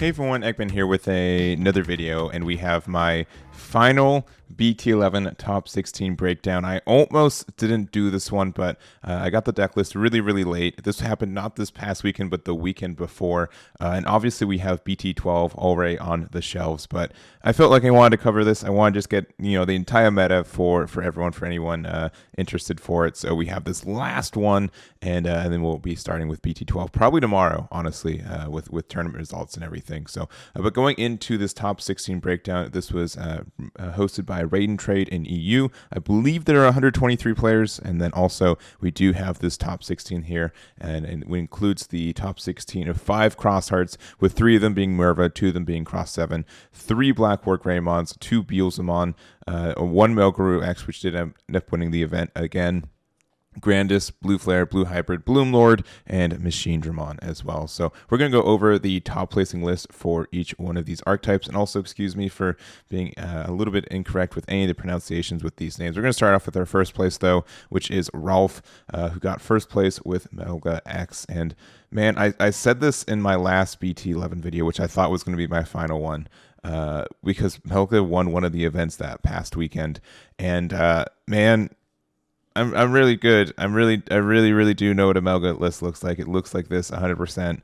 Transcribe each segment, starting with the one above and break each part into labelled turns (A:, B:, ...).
A: Hey everyone, Eggman here with another video, and we have my final BT11 top 16 breakdown. I almost didn't do this one, but I got the deck list really late. This happened not this past weekend, but the weekend before, and obviously we have BT12 already on the shelves, but I felt like I wanted to cover this. I want to just get, the entire meta for everyone, for anyone interested for it. So we have this last one, and then we'll be starting with BT12 probably tomorrow, honestly, with tournament results and everything. So, but going into this top 16 breakdown, this was hosted by Raiden Trade in EU. I believe there are 123 players, and then also we do have this top 16 here, and it includes the top 16 of 5 Cross Hearts, with 3 of them being Merva, 2 of them being Cross 7, 3 Blackwork Greymons, 2 Beelzemon, 1 BWGX, which did end up winning the event again, Grandis, Blue Flare, Blue Hybrid, Bloomlord, and Machinedramon as well. So we're going to go over the top placing list for each one of these archetypes, and also excuse me for being a little bit incorrect with any of the pronunciations with these names. We're going to start off with our first place, though, which is Ralf, who got first place with Melgax. And man, I said this in my last BT11 video, which I thought was going to be my final one, because Melga won one of the events that past weekend, and man, I'm really good. I really do know what a Melga list looks like. It looks like this 100%.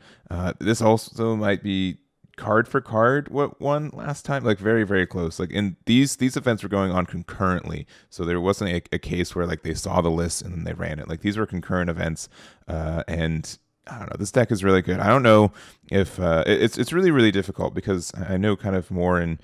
A: This also might be card for card what won last time, like very close. Like in these events were going on concurrently, so there wasn't a case where like they saw the list and then they ran it. Like these were concurrent events, and I don't know. This deck is really good. I don't know if it's really difficult, because I know kind of more in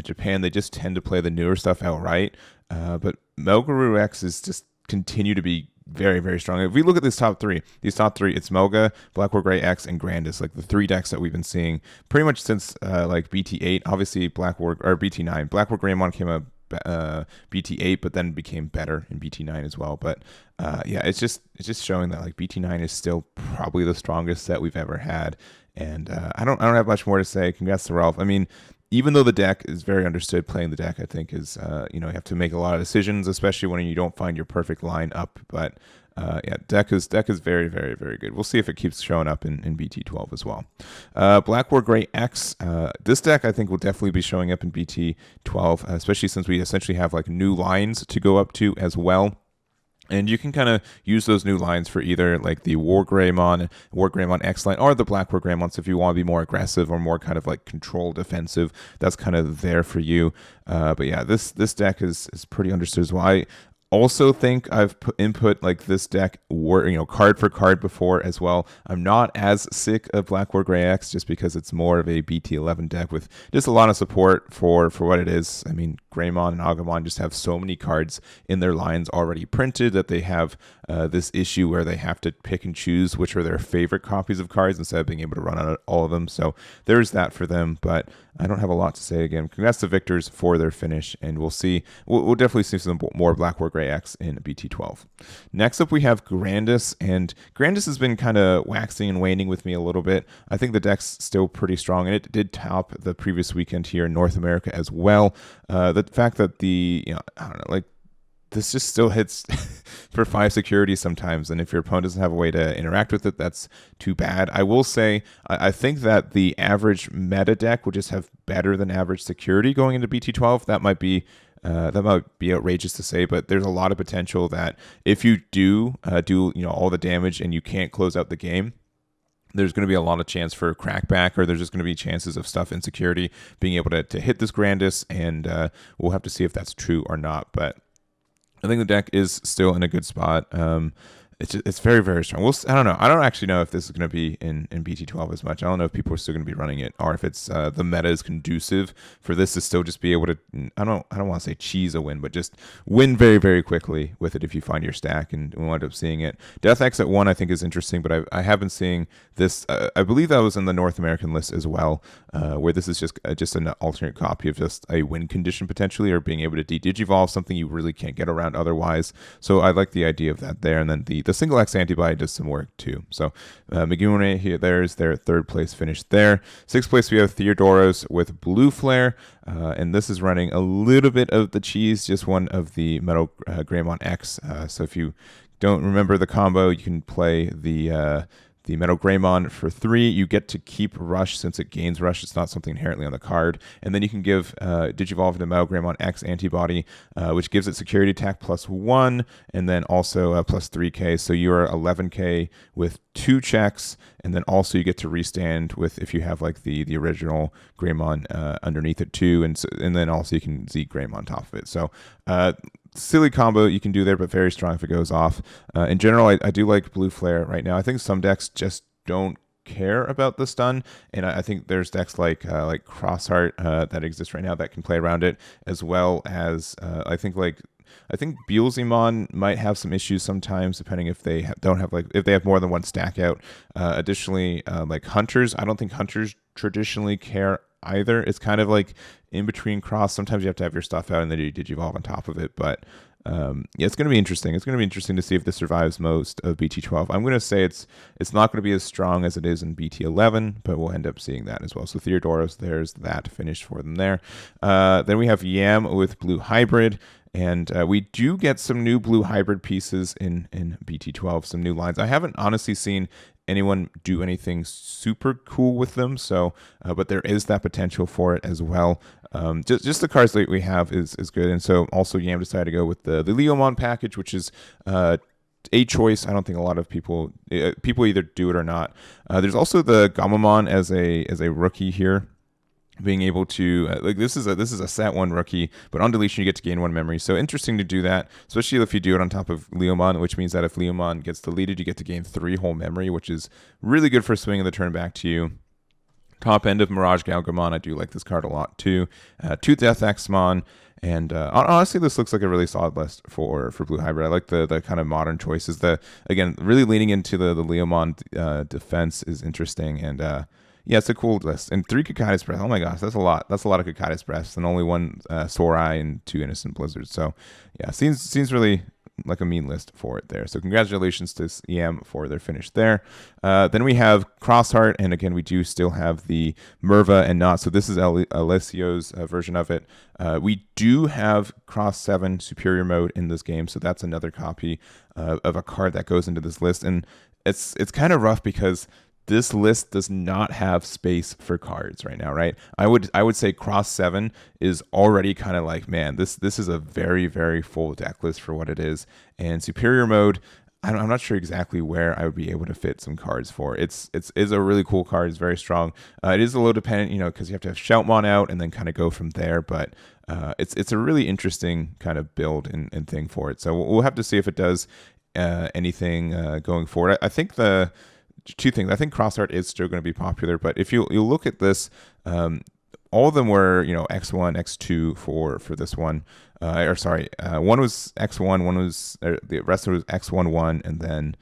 A: Japan they just tend to play the newer stuff outright. But BWGX is just continue to be very strong. If we look at these top three, it's Melga, Blackwork Grey X, and Grandis, like the 3 decks that we've been seeing pretty much since like BT8. Obviously Blackwork, or BT9. Blackwork Greymon came up BT8, but then became better in BT9 as well. But yeah, it's just showing that like BT9 is still probably the strongest set we've ever had. And I don't have much more to say. Congrats to Ralf. I mean, even though the deck is very understood, playing the deck, I think, is, you have to make a lot of decisions, especially when you don't find your perfect line up. But yeah, deck is very good. We'll see if it keeps showing up in BT12 as well. Blackwork Grey X. This deck, I think, will definitely be showing up in BT12, especially since we essentially have like new lines to go up to as well. And you can kind of use those new lines for either like the War Greymon X line, or the Blackwork Greymon. So if you want to be more aggressive or more kind of like control defensive, that's kind of there for you. But yeah, this deck is pretty understood as well. I also think I've input like this deck card for card before as well. I'm not as sick of Blackwork Grey X, just because it's more of a BT11 deck with just a lot of support for what it is. I mean, Greymon and Agumon just have so many cards in their lines already printed that they have this issue where they have to pick and choose which are their favorite copies of cards instead of being able to run out all of them. So there's that for them, but I don't have a lot to say. Again, congrats to Viktors for their finish, and we'll see. We'll definitely see some more Blackwork Grey X in BT12. Next up, we have Grandis, and Grandis has been kind of waxing and waning with me a little bit. I think the deck's still pretty strong, and it did top the previous weekend here in North America as well. The fact that I don't know, like, this just still hits for 5 security sometimes, and if your opponent doesn't have a way to interact with it, that's too bad. I will say, I think that the average meta deck will just have better than average security going into BT12. That might be outrageous to say, but there's a lot of potential that if you do all the damage and you can't close out the game, there's going to be a lot of chance for crackback, or there's just going to be chances of stuff in security being able to hit this Grandis, and we'll have to see if that's true or not. But I think the deck is still in a good spot. It's very strong. I don't know. I don't actually know if this is going to be in BT12 as much. I don't know if people are still going to be running it, or if it's the meta is conducive for this to still just be able to. I don't want to say cheese a win, but just win very quickly with it if you find your stack and wind up seeing it. Death X at 1 I think is interesting, but I have been seeing this. I believe that was in the North American list as well, where this is just an alternate copy of just a win condition potentially, or being able to digivolve something you really can't get around otherwise. So I like the idea of that there, and then the single X antibody does some work too. So Mingione here, there's their 3rd place finish there. 6th place we have Theodoros with Blue Flare, and this is running a little bit of the cheese, just one of the Metal Greymon X. So if you don't remember the combo, you can play the the Metal Greymon for 3. You get to keep Rush since it gains Rush. It's not something inherently on the card. And then you can give Digivolve into Metal Greymon X Antibody, which gives it Security Attack +1, and then also plus 3k. So you're 11k with 2 checks, and then also you get to restand with, if you have like the original Greymon underneath it too, and then also you can Z Greymon on top of it. So silly combo you can do there, but very strong if it goes off. In general, I do like Blue Flare right now. I think some decks just don't care about the stun, and I think there's decks like Crossheart that exist right now that can play around it, as well as I think Beelzemon might have some issues sometimes, depending if they don't have if they have more than one stack out. Additionally, like Hunters, I don't think Hunters traditionally care either. It's kind of like in between cross. Sometimes you have to have your stuff out and then you Digivolve on top of it. But yeah, it's going to be interesting. It's going to be interesting to see if this survives most of BT12. I'm going to say it's not going to be as strong as it is in BT11, but we'll end up seeing that as well. So Theodoros, there's that finish for them there. Then we have Yam with Blue Hybrid. And we do get some new Blue Hybrid pieces in BT12, some new lines. I haven't honestly seen anyone do anything super cool with them, so but there is that potential for it as well. Just the cards that we have is good. And so also Yam decided to go with the Leomon package, which is a choice. I don't think a lot of people either do it or not. There's also the Gamamon as a rookie here, being able to this is a set 1 rookie, but on deletion you get to gain 1 memory. So interesting to do that, especially if you do it on top of Leomon, which means that if Leomon gets deleted, you get to gain 3 whole memory, which is really good for swinging the turn back to you. Top end of Mirage Galgamon, I do like this card a lot too. 2 Death Xmon, and honestly, this looks like a really solid list for Blue Hybrid. I like the kind of modern choices. Again, really leaning into the Leomon defense is interesting, and yeah, it's a cool list. And 3 Kakaitis Breath. Oh my gosh, that's a lot. That's a lot of Kakaitis Breaths, and only 1 Sore Eye and 2 Innocent Blizzards. So yeah, seems really like a mean list for it there. So congratulations to EM for their finish there. Then we have Crossheart, and again, we do still have the Merva and Not. So this is Alessio's version of it. We do have Cross 7 Superior Mode in this game, so that's another copy of a card that goes into this list. And it's kind of rough because this list does not have space for cards right now, right? I would say Cross 7 is already kind of like, man, this is a very, very full deck list for what it is. And Superior Mode, I'm not sure exactly where I would be able to fit some cards for. It's a really cool card. It's very strong. It is a little dependent, because you have to have Shoutmon out and then kind of go from there. But it's a really interesting kind of build and thing for it. So we'll have to see if it does anything going forward. I think 2 things. I think Crossheart is still going to be popular, but if you look at this, all of them were X1, X2 for this one. One was X1, one was the rest was X11, and then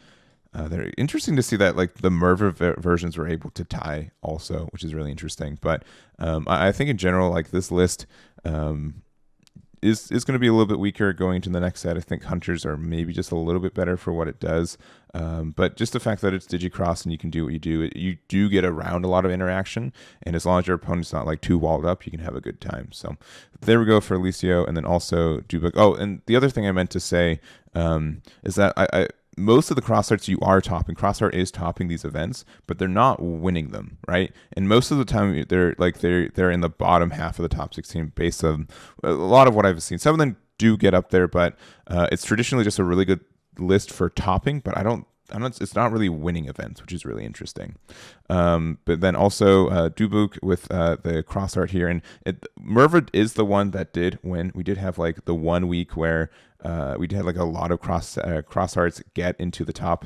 A: they're interesting to see that like the Merva versions were able to tie also, which is really interesting. But I think in general, like this list is going to be a little bit weaker going to the next set. I think Hunters are maybe just a little bit better for what it does. But just the fact that it's Digicross and you can do what you do get around a lot of interaction. And as long as your opponent's not like too walled up, you can have a good time. So there we go for Alessio, and then also Dubuc. Oh, and the other thing I meant to say is that I most of the Crosshearts you are topping. Crossheart is topping these events, but they're not winning them, right? And most of the time they're in the bottom half of the top 16 based on a lot of what I've seen. Some of them do get up there, but it's traditionally just a really good list for topping, but it's not really winning events, which is really interesting. But then also Dubuc with the Crossheart here, and Merva is the one that did win. We did have like the 1 week where we did like a lot of Crosshearts get into the top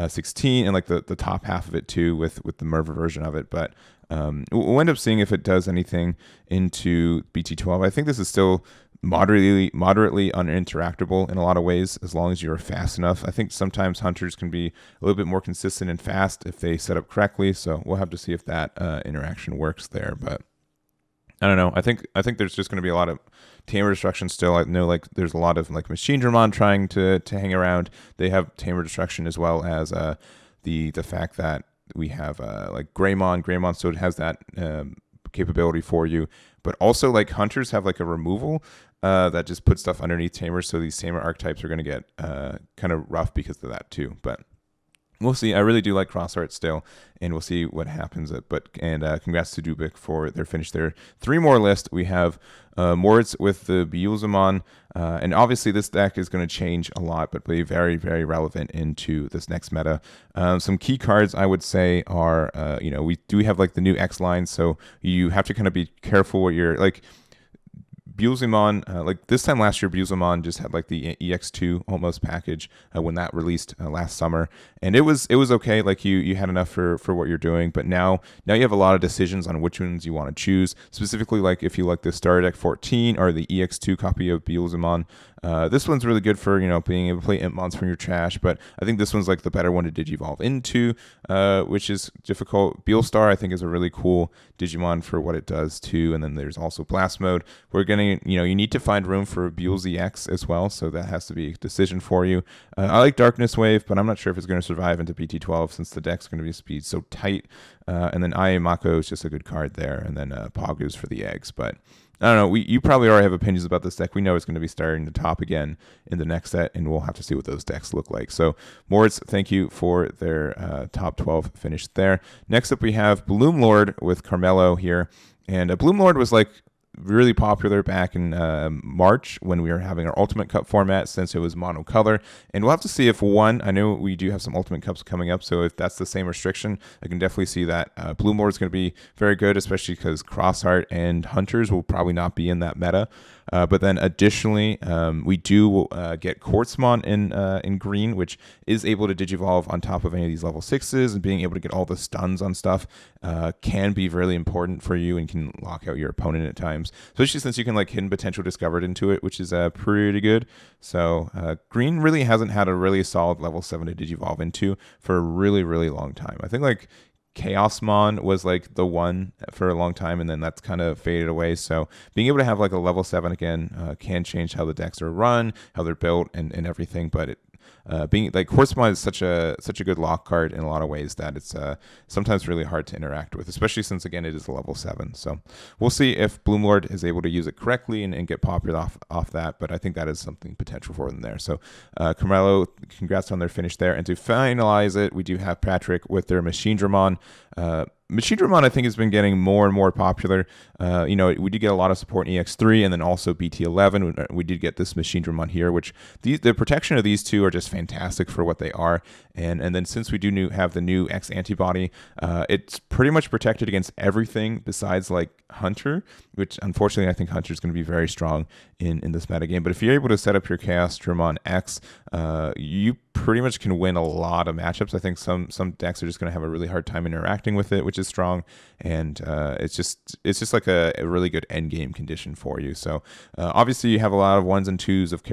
A: 16 and like the top half of it too with the Merva version of it. But we'll end up seeing if it does anything into BT12. I think this is still moderately uninteractable in a lot of ways, as long as you're fast enough. I think sometimes Hunters can be a little bit more consistent and fast if they set up correctly. So we'll have to see if that interaction works there. But I don't know. I think there's just going to be a lot of Tamer Destruction still. I know like there's a lot of like Machinedramon trying to hang around. They have Tamer Destruction as well as the fact that we have like Greymon. Greymon still has that capability for you. But also like Hunters have like a removal that just puts stuff underneath Tamer. So these Tamer archetypes are going to get kind of rough because of that too. But We'll see. I really do like cross art still, and we'll see what happens. But congrats to Dubuc for their finish there. 3 more list. We have Moritz with the Beelzemon, and obviously this deck is going to change a lot, but be very, very relevant into this next meta. Some key cards I would say are, we do have like the new X line, so you have to kind of be careful what you're like. Beelzemon, like this time last year, Beelzemon just had like the EX2 almost package when that released last summer, and it was okay. Like you had enough for what you're doing, but now you have a lot of decisions on which ones you want to choose. Specifically, like if you like the Star Deck 14 or the EX2 copy of Beelzemon. This one's really good for being able to play Impmons from your trash, but I think this one's like the better one to Digivolve into, which is difficult. Beelstar I think is a really cool Digimon for what it does too, and then there's also Blast Mode. We're gonna you need to find room for BWGX as well, so that has to be a decision for you. I like Darkness Wave, but I'm not sure if it's going to survive into BT12 since the deck's going to be speed so tight. And then Mako is just a good card there, and then Pogu's for the eggs, but. I don't know. You probably already have opinions about this deck. We know it's going to be starting to top again in the next set, and we'll have to see what those decks look like. So, Moritz, thank you for their top 12 finish there. Next up, we have Bloomlord with Carmelo here. And Bloomlord was like really popular back in March when we were having our Ultimate Cup format since it was monocolor. And we'll have to see if I know we do have some Ultimate Cups coming up, so if that's the same restriction, I can definitely see that Bloomlord is going to be very good, especially because Crossheart and Hunters will probably not be in that meta. But then additionally, we do get Quartzmon in green, which is able to Digivolve on top of any of these level 6s, and being able to get all the stuns on stuff can be really important for you and can lock out your opponent at times, especially since you can like hidden potential discovered into it, which is pretty good. So green really hasn't had a really solid level 7 to Digivolve into for a really, really long time. I think like Chaosmon was like the one for a long time, and then that's kind of faded away. So being able to have like a level 7 again can change how the decks are run, how they're built, and everything. But being like Quartzmon is such a good lock card in a lot of ways that it's sometimes really hard to interact with, especially since again it is a level 7. So we'll see if Bloomlord is able to use it correctly and get popular off that. But I think that is something potential for them there. So Carmelo, congrats on their finish there. And to finalize it, we do have Patrick with their Machinedramon. Machinedramon, I think, has been getting more and more popular. We did get a lot of support in EX3 and then also BT11. We did get this Machinedramon here, which the protection of these two are just fantastic for what they are. And then since we do have the new X antibody, it's pretty much protected against everything besides like Hunter, which unfortunately I think Hunter is going to be very strong in this metagame. But if you're able to set up your Chaosdramon X, you pretty much can win a lot of matchups. I think some decks are just going to have a really hard time interacting with it, which is strong, and it's just like a really good end game condition for you. So obviously you have a lot of 1s and 2s of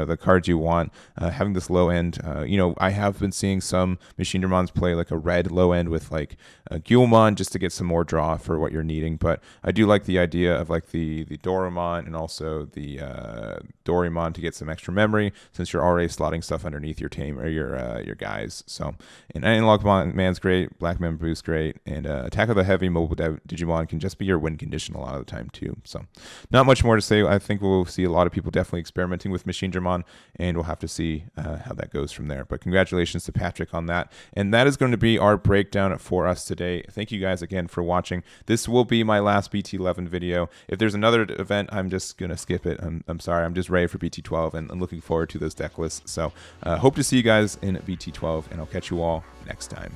A: the cards you want. Having this low end, I have been seeing some Machinedramons play like a red low end with like Guilmon just to get some more draw for what you're needing. But I do like the idea of like the Doraemon and also the Doraemon to get some extra memory since you're already slotting stuff underneath your team or your guys. So and Analog Man's great, Black Man Boo's great, and Attack of the Heavy mobile Digimon can just be your win condition a lot of the time too. So not much more to say. I think we'll see a lot of people definitely experimenting with Machinedramon, and we'll have to see how that goes from there. But congratulations to Patrick on that. And that is going to be our breakdown for us today. Thank you guys again for watching. This will be my last BT11 video. If there's another event, I'm just going to skip it. I'm sorry. I'm just ready for BT12 and I'm looking forward to those deck lists. So hope to see you guys in BT12, and I'll catch you all next time.